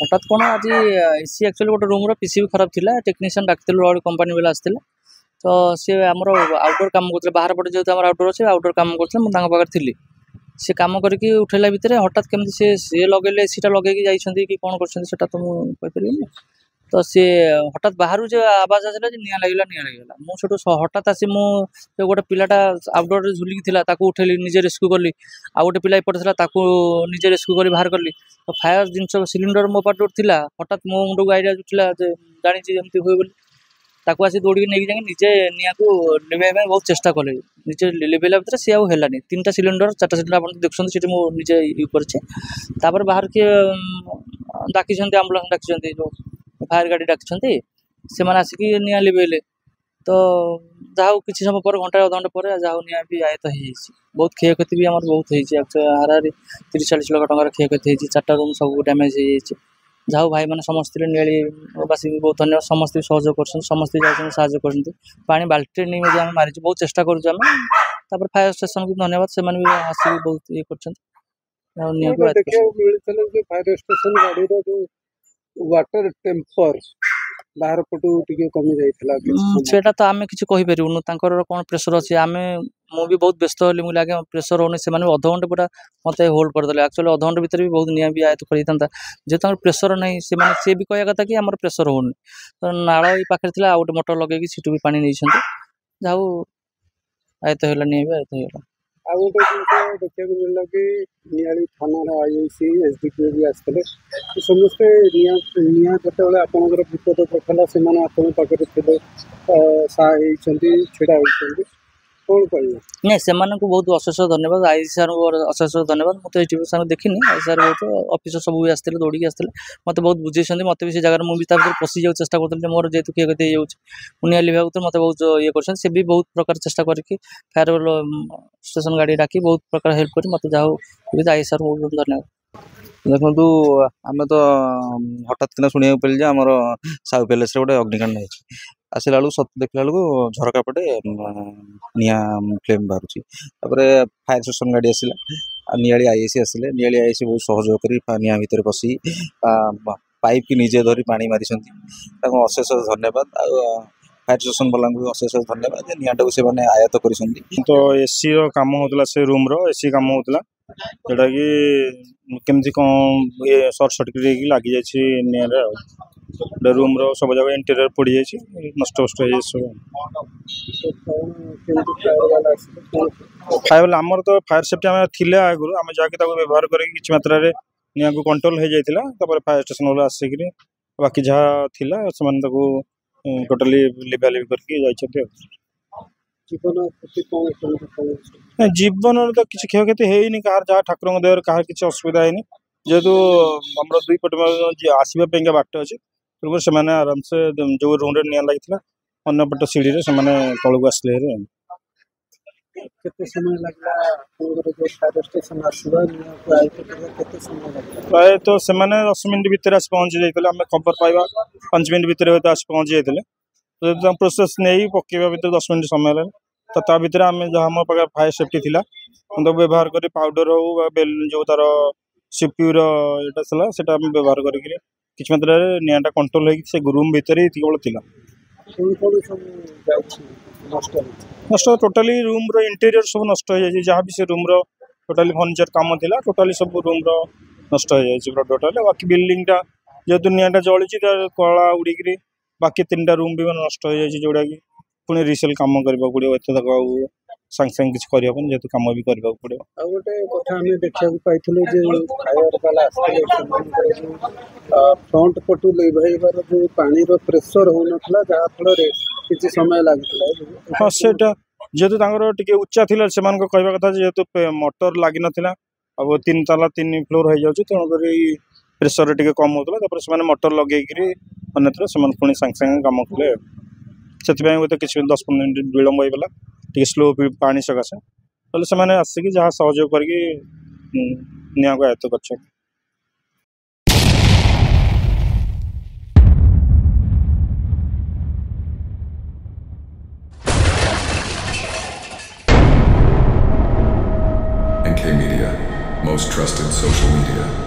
हठात कौन आज एसी एक्चुअली गोटे रूम पीसीबी खराब थिला टेक्नीशियन डाकिलु रड कंपानी वाला आसला तो सी आमर आउटडोर काम करते बाहर पटे जो आउटडोर अच्छे आउटडोर काम करते मुझे पाखे थी सी कम करके उठेला भितर हठात केमी सी लगे एसीटा लगे जाइए कि कौन कर तो मुझे तो सी हठात बाहर जो आवाज आसला निआ लगे मुझे हठात आसी मुझे गोटे पिलाटा आउटडोर झुलिकी थी उठेली निजे रेस्क्यू कली आ गोटे पिला एपटे था निजे रेस्क्यू कर बाहर कली तो फायर जिनस सिलिंडर मो पाट था हठात मो मुंड को आइडिया जुटला जानी जमी हुए बोली ताको आसी दौड़ी नहीं जाए निजे निआ को लिभेबा बहुत चेष्टा कले निजे लिभेला भर सी आनी 3टा सिलिंडर 4टा सिलिंडर आप देखते मुझे निजे यूज कर बाहर किए डाकी आम्बुलांस डाकी जो फायर गाड़ी डाकी से आसिकी निआ लिभेले तो जहाँ किसी समय पर घंटा अधघंटे पर जहाँ निआ भी आयत हो बहुत क्षयक्षति भी आम बहुत हाराहारी 30-40 लाख टकर क्षयक्षति 4टा रूम सब डैमेज हो जाऊ भाई मैंने समस्त निवासी भी बहुत धन्यवाद समस्त सहयोग कर समस्त साहय कर पानी बाल्टी नहीं आम मारी बहुत चेष्टा कर फायर स्टेशन को धन्यवाद से भी आसिक बहुत ये वाटर टेम्पर बाहर पटू कमी जाइए तो आम कि कहीपरूँ कौन प्रेसर अच्छे आम मुझे बहुत व्यस्त हली मुझे आगे प्रेसर होनी से अधघंटे पूरा मत होल्ड करदे एक्चुअली अधघंटे भितर भी बहुत निआ भी आयत करता जेहतु प्रेसर नहीं से भी कह कथा कि आम प्रेसर होनी तो नाल पाखे थी आ गए मोटर लगे सीटू भी पानी नहीं जहाँ आयत है निआ भी आयत है आ गोटे जिन देखा मिलला कि नियाली थाना आईआईसी एसडीपीओ भी आसते समस्ते निआ जो आपंकर विपद पड़ता से पाखे थे छड़ा होती कौन कह नहीं से बहुत अशेष धन्यवाद आई सार अशेष धन्यवाद मुझे टी सार देखनी आई सार बहुत अफिसर सब भी आसते दौड़ी आसते मत बहुत बुझे मत भी से जगह मुझे पशि जा चेस्ट करी मोर जेहतु क्षयक्षति होनिया लिभा मत बहुत ये कर भी बहुत प्रकार चेष्टा करके फायर स्टेशन गाड़ी डाकी बहुत प्रकार हेल्प कर मत जहाँ आई सार बहुत बहुत धन्यवाद देखु आम तो हठात कि शुणा पड़े आमर साहू पैलेस गोटे अग्निकांड हो आसला बेलू सत देखला बेलू झरका पटे निआ फ्लेम बाहर फायर स्टेशन गाड़ी आसला नियाली आईआईसी आसिले नियाली आईआईसी बहुत सहयोग कर निआ भितर पशि पाइप की निजे धरी पानी मारी अशेष धन्यवाद फायर स्टेशन वाला भी अशेष धन्यवाद निआटा से आयत कर तो एसी काम होता से रूम एसी काम होता जोटा कि केमती कौन ये सर्ट सर्किट लगी जाए निआ रूम सब जगह इंटेरियर पड़ जाए नष्ट फायर आमर तो फायर सेफ्टी आम थी आगुरी आम जाकि व्यवहार कर किसी मात्रा निआ को कंट्रोल हो जाता फायर स्टेशन वाला आसिक बाकी जहाँ थी टोटाली लिभालिभ करके जीवन तो किसी क्षयक्षति है कहार जहाँ ठाकुर दया कहार किसी असुविधा है जेहेतु आम दुई पट आसवाई बाट अच्छे तेणुकर से आराम से जो रूम निआ लगी अन्न पट सीढ़ी तौक आसले प्राय तो से 10 मिनट भितर आस पहुँची जाते आम खबर पाइबा 5 मिनट भितर आस पहुँची जाते तो प्रोसेस नहीं पकेबा भर 10 मिनट समय तो ता भर आम जहाँ मो पाखे फायर सेफ्टी थी व्यवहार कर पाउडर हो जो तार सीपीयू रहा व्यवहार करके किसी मात्रा निआटा कंट्रोल हो रूम भितर ही केवल थी नष्ट टोटाली रूम इंटेरियर सब नष्ट हो जाए जहाँ भी से रूम टोटाली फर्निचर काम थी टोटाली सब रूम नष्ट हो जाए टोटाल बाकी बिल्डिंगटा जेहतु निआटा जली कला उड़ी बाकी 3टा रूम भी नष्ट हो जाए जोड़ा कि पुणी रिसेल कम करने पड़ो एत सांगे सांगे किसी करहबन जेहतु कम भी करने पड़ो गोटे कथा आम देखा पाई फायर वाला फ्रंट पटू लिभाइबार जो पानी प्रेसर हो ना जहाँफल किसी समय लगे हाँ सेटा जेहतु टे उच्चा थी से कहवा कथा जेहतु मोटर लगी नाला अब 3 ताला 3 फ्लोर हो जाए तेणुक प्रेसर टे कम होता से मोटर लगे अन्यत्र से पुणी सांगे सांगे कम कले से किसी 10-15 मिनट विलम्ब होगा टे स्लो पानी सकाशे तो आसिक जहाँ सहयोग करके निआ को आयत्त कर NK Media, most trusted social media.